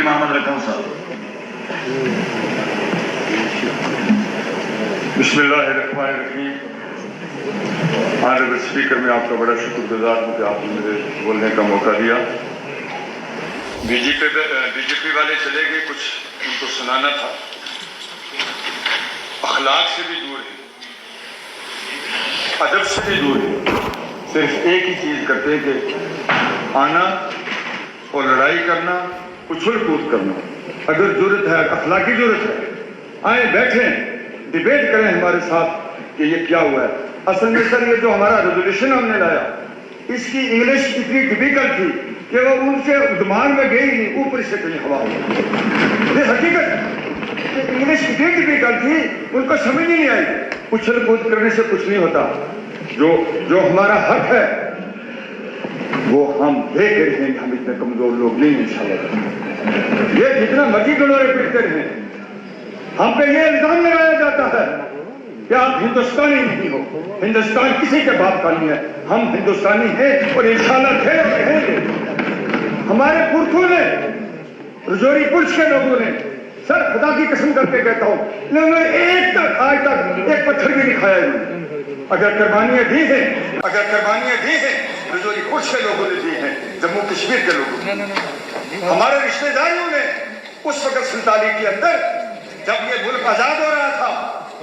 मोहम्मद रकम साहब। बिस्मिल्लाहिर्रहमानिर्रहीम। ऑनरेबल स्पीकर, मैं आपका बड़ा शुक्रगुजार हूँ कि आपने मुझे बोलने का मौका दिया। बीजेपी वाले चले गए, कुछ उनको सुनाना था। अखलाक से भी दूर है, अदब से भी दूर है, सिर्फ एक ही चीज करते हैं कि आना और लड़ाई करना, उछल कूद करना। अगर जरूरत है, अखलाकी जरूरत है, आए बैठे डिबेट करें हमारे साथ कि ये क्या हुआ है। असल में सर ये जो हमारा रेजोल्यूशन हमने लाया, इसकी इंग्लिश इतनी डिफिकल्ट थी कि वो उनसे दिमाग में गई नहीं, ऊपर से कहीं हवा हो। ये हकीकत है, इंग्लिश इतनी डिफिकल्ट थी उनको समझ ही नहीं आई। उछल कूद करने से कुछ नहीं होता। जो हमारा हक है वो हम दे के रहेंगे। हम इतने कमजोर लोग नहीं इंशाल्लाह। ये जितना मर्जी डोरे पीटते रहे, हम पे ये इल्जाम लगाया जाता है कि आप हिंदुस्तानी नहीं हो। हिंदुस्तान किसी के बाप का नहीं है। हम हिंदुस्तानी हैं और इंशाल्लाह थे और रहेंगे। हमारे पुरखों ने, रजौरी पुलिस के लोगों ने, सर खुदा की कसम करके कहता हूं, इन्होंने आज तक एक पत्थर भी नहीं खाया। अगर कुर्बानियां दी हैं रजौरी पुलिस के लोगों ने दी हैं, जम्मू कश्मीर के लोगों ने, हमारे रिश्तेदारियों ने उस वक्त 47 के अंदर जब ये मुल्क आजाद हो रहा था,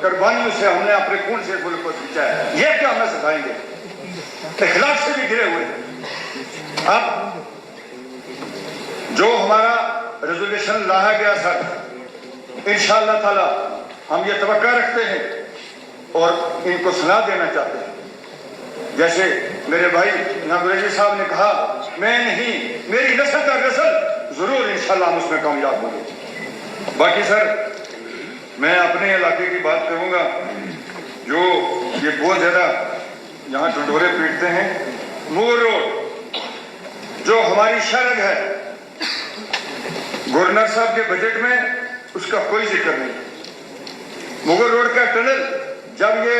कुर्बानियों से हमने अपने खून से मुल्क को जीता है। ये क्या हमें सिखाएंगे? इखलाक से भी गिरे हुए। अब जो हमारा रेजोल्यूशन लाया गया सर, इंशाअल्लाह ताला हम ये तवक्का रखते हैं और इनको सुना देना चाहते हैं। जैसे मेरे भाई नागुरेजी साहब ने कहा, मैं नहीं, मेरी नस्ल का नस्ल जरूर इंशाअल्लाह हम उसमें कामयाब होंगे। बाकी सर मैं अपने इलाके की बात करूंगा। जो ये बहुत ज्यादा यहाँ ढंढोरे पीटते हैं, मुगल रोड जो हमारी शरग है, गवर्नर साहब के बजट में उसका कोई जिक्र नहीं। मुगल रोड का टनल जब ये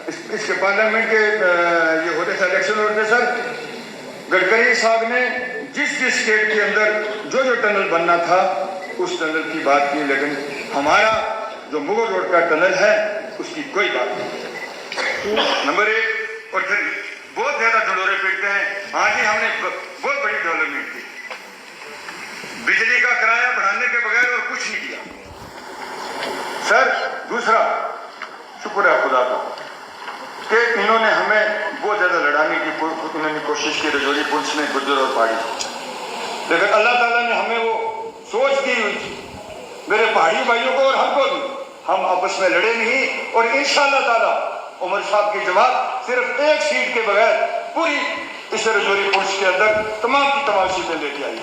इसके पार्लियामेंट के ये होते थे, इलेक्शन होते सर, गडकरी साहब ने जिस स्टेट के अंदर जो टनल बनना था उस टनल की बात की, लेकिन हमारा जो मुगल रोड का टनल है उसकी कोई बात नहीं। नंबर एक। और फिर बहुत ज्यादा ढंढोरे पीटते हैं, हाँ जी हमने बहुत बड़ी डेवलपमेंट की, बिजली का किराया बढ़ाने के बगैर और कुछ नहीं किया सर। दूसरा, शुक्र है खुदा का कि इन्होंने हमें बहुत ज्यादा लड़ाने की इन्होंने कोशिश की, रजौरी पुलिस ने, गुर्जर और पहाड़ी, लेकिन अल्लाह ताला ने हमें वो सोच दी हुई थी, मेरे पहाड़ी भाइयों को और हमको भी। हम आपस में लड़े नहीं और इंशाअल्लाह ताला उमर साहब की जमात सिर्फ एक सीट के बगैर पूरी इस रजौरी पुलिस के अंदर तमाम की तमाम सीटें लेके आई।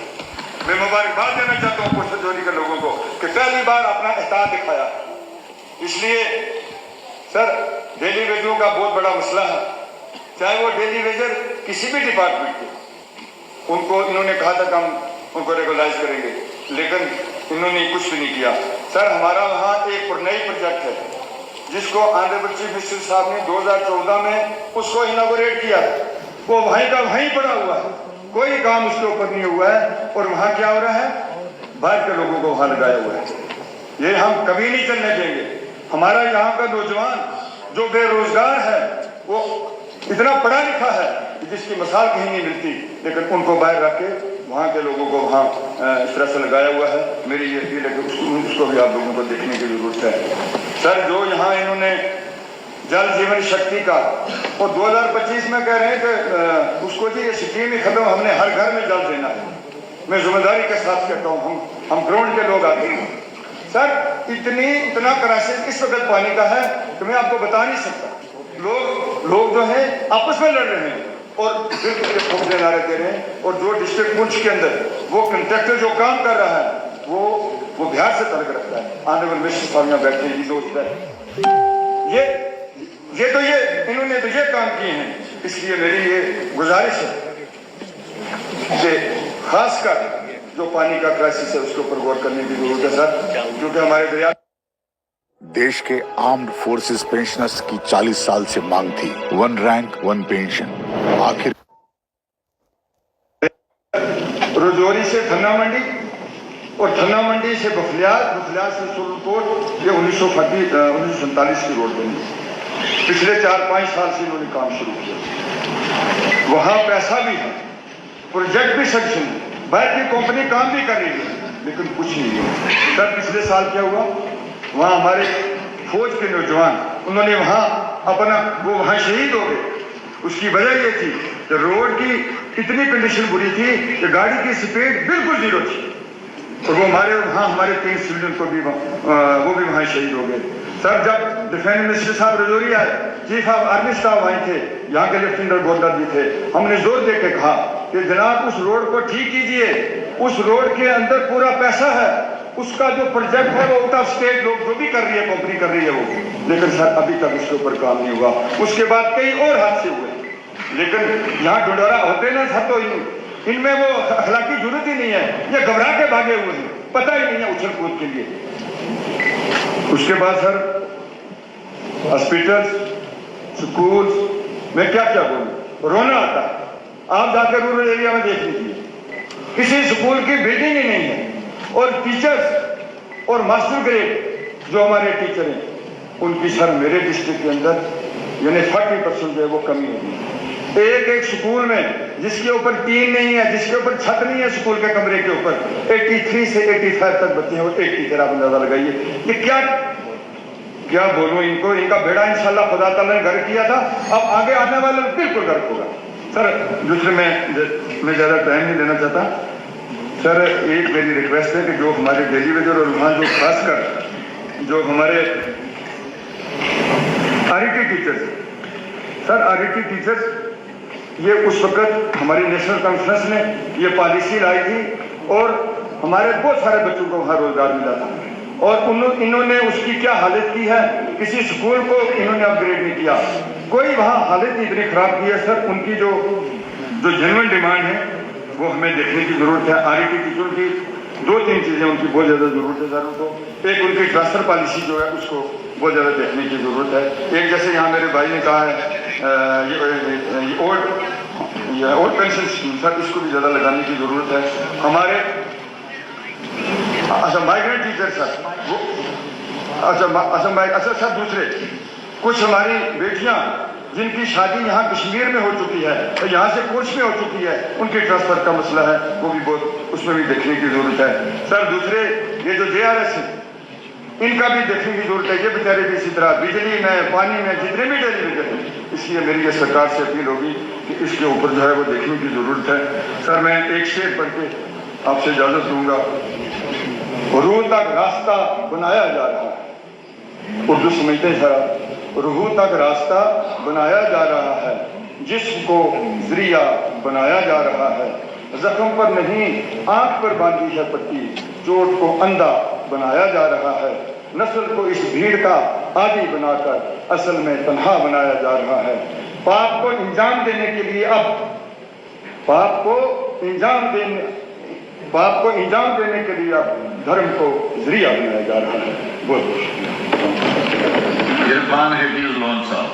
मैं मुबारकबाद देना चाहता हूँ पुलिस रजौरी के लोगों को कि पहली बार अपना एहतियात दिखाया। इसलिए सर डेली वेजरों का बहुत बड़ा मसला है, चाहे वो डेली वेजर किसी भी डिपार्टमेंट के, उनको इन्होंने कहा था कि हम उनको रेगुलाइज करेंगे, लेकिन इन्होंने कुछ भी नहीं किया। सर हमारा वहाँ एक नई प्रोजेक्ट है जिसको ऑनरेबल चीफ मिनिस्टर साहब ने 2014 में उसको इनॉग्रेट किया, वो वहीं का वहीं पड़ा हुआ है, कोई काम उसके ऊपर नहीं हुआ है। और वहाँ क्या हो रहा है, बाहर के लोगों को वहाँ लगाया हुआ है। ये हम कभी नहीं चलने देंगे। हमारा यहाँ का नौजवान जो बेरोजगार है वो इतना पढ़ा लिखा है कि जिसकी मिसाल कहीं नहीं मिलती, लेकिन उनको बाहर रख के वहाँ के लोगों को वहाँ इस तरह से लगाया हुआ है। मेरी ये अपील है कि उसको भी आप लोगों को देखने की जरूरत है। सर जो यहाँ इन्होंने जल जीवन शक्ति का और 2025 में कह रहे हैं कि उसको जी ये स्कीम ही खत्म, हमने हर घर में जल देना है। मैं जिम्मेदारी के साथ कहता हूँ, हम ग्राउंड के लोग आते हैं सर, इतना क्राइसिस इस वक्त पानी का है कि मैं आपको बता नहीं सकता। लोग जो है आपस में लड़ रहे हैं और बिल्कुल नारे दे रहे हैं। और जो डिस्ट्रिक्ट पुंछ के अंदर वो कंट्रैक्टर जो काम कर रहा है वो बिहार से तर्क रखता है। ऑनरेबल मिनिस्टर साहब यहाँ बैठे हैं, दोस्त है, ये इन्होंने तो ये काम किए हैं। इसलिए मेरी ये गुजारिश है कि खासकर जो पानी का क्राइसिस है उसके ऊपर गौर करने की जरूरत है सर, क्योंकि हमारे दरिया। देश के आर्म्ड फोर्सेस पेंशनर्स की 40 साल से मांग थी 1 रैंक 1 पेंशन। आखिर रजौरी से खन्ना मंडी اور تھنا منڈی سے بفلیار، بفلیار سے سلطان، یہ 1947 کی روڈ بنی. پچھلے 4-5 سال سے انہوں نے کام شروع کیا. وہاں پیسہ بھی ہے، پروجیکٹ بھی سیکشن ہے، باہر کی کمپنی کام بھی کر رہی ہے، لیکن کچھ نہیں ہوا. سر پچھلے سال کیا ہوا؟ وہاں ہمارے فوج کے نوجوان، انہوں نے وہاں اپنا وہ وہاں شہید ہو گئے. اس کی وجہ یہ تھی کہ روڈ کی اتنی کنڈیشن بری تھی کہ گاڑی کی سپیڈ بالکل زیرو تھی. اور وہ ہمارے 3 سیولین کو بھی وہ بھی وہاں شہید ہو گئے. سر جب ڈیفینس منسٹر صاحب رجوری آئے، چیف آف آرمی اسٹاف آئے تھے، یہاں کے لیفٹیننٹ گورنر بھی تھے، ہم نے زور دے کے کہا کہ جناب اس روڈ کو ٹھیک کیجئے. اس روڈ کے اندر پورا پیسہ ہے، اس کا جو پروجیکٹ ہے وہ آؤٹ آف اسٹیٹ لوگ جو بھی کر رہی ہے، کمپنی کر رہی ہے وہ، لیکن سر ابھی تک اس کے اوپر کام نہیں ہوا. اس کے بعد کئی اور حادثے ہوئے، لیکن یہاں ڈھنڈورا ہوتے نا سر، تو ان میں وہ اخلاقی ضرورت ہی نہیں ہے، یہ گھبرا کے بھاگے ہوئے ہیں، پتہ ہی نہیں ہے اچھل کود کے لیے. اس کے بعد سر ہاسپٹلز، سکولز میں کیا بولوں، رونا آتا ہے. آپ جا کے رورل ایریا میں دیکھ لیجیے، کسی سکول کی بلڈنگ ہی نہیں ہے. اور ٹیچرز اور ماسٹر گریڈ جو ہمارے ٹیچر ہیں، ان کی سر میرے ڈسٹرکٹ کے اندر یعنی 40% جو ہے وہ کمی ہوگی. ایک سکول میں جس کے اوپر ٹین نہیں ہے، جس کے اوپر چھت نہیں ہے سکول کے کمرے کے اوپر، 83 سے 85 تک بچے ہیں، اور ایک ٹیچر آپ اندازہ لگائیے. یہ کیا بولوں ان کو، ان کا بیڑا انشاءاللہ خدا تعالیٰ نے غرق کیا تھا، اب آگے آنے والا بالکل غرق ہوگا. سر دوسرے میں زیادہ ٹائم نہیں لینا چاہتا. سر ایک میری ریکویسٹ ہے کہ جو ہمارے ڈیلی ویجر اور وہاں جو خاص کر جو ہمارے RET ٹیچرز، سر RET ٹیچرز، یہ اس وقت ہماری نیشنل کانفرنس نے یہ پالیسی لائی تھی اور ہمارے بہت سارے بچوں کو وہاں روزگار ملا تھا، اور انہوں نے اس کی کیا حالت کی ہے، کسی سکول کو انہوں نے اپ گریڈ نہیں کیا. کوئی وہاں حالت اتنی خراب کی ہے. سر ان کی جو جنوئن ڈیمانڈ ہے وہ ہمیں دیکھنے کی ضرورت ہے. RET ٹیچر کی 2-3 چیزیں ان کی بہت زیادہ ضرورت ہے سر. کو ایک ان کی ٹرانسفر پالیسی جو ہے اس کو بہت زیادہ دیکھنے کی ضرورت ہے. ایک جیسے یہاں میرے بھائی نے کہا ہے یہ اولڈ پینشن اسکیم، سر اس کو بھی زیادہ لگانے کی ضرورت ہے. ہمارے اچھا مائیگرینٹ ٹیچر سر وہ اچھا سر دوسرے کچھ ہماری بیٹیاں جن کی شادی یہاں کشمیر میں ہو چکی ہے، یہاں سے کورس میں ہو چکی ہے، ان کے ٹرانسفر کا مسئلہ ہے، وہ بھی بہت اس میں بھی دیکھنے کی ضرورت ہے. سر دوسرے یہ جو JRS ہیں ان کا بھی دیکھنے کی ضرورت ہے. یہ بیچارے بھی اسی طرح بجلی میں، پانی میں، جتنے بھی ڈیلی ویجر ہیں، اس لیے میری یہ سرکار سے اپیل ہوگی کہ اس کے اوپر جو ہے وہ دیکھنے کی ضرورت ہے. سر میں ایک شعر پڑھ کے آپ سے اجازت دوں گا. روح تک راستہ بنایا جا رہا ہے، اردو سمجھتے ہیں سر، روح تک راستہ بنایا جا رہا ہے، جسم کو ذریعہ بنایا جا رہا ہے، زخم پر نہیں آنکھ پر باندھی ہے پٹی، چوٹ کو اندھا بنایا جا رہا ہے، نسل کو اس بھیڑ کا عادی بنا کر اصل میں تنہا بنایا جا رہا ہے. پاپ کو انجام دینے کے لیے اب پاپ کو انجام دینے کے لیے اب دھرم کو ذریعہ بنایا جا رہا ہے. بہت بہت شکریہ. عرفان حفیظ لون صاحب.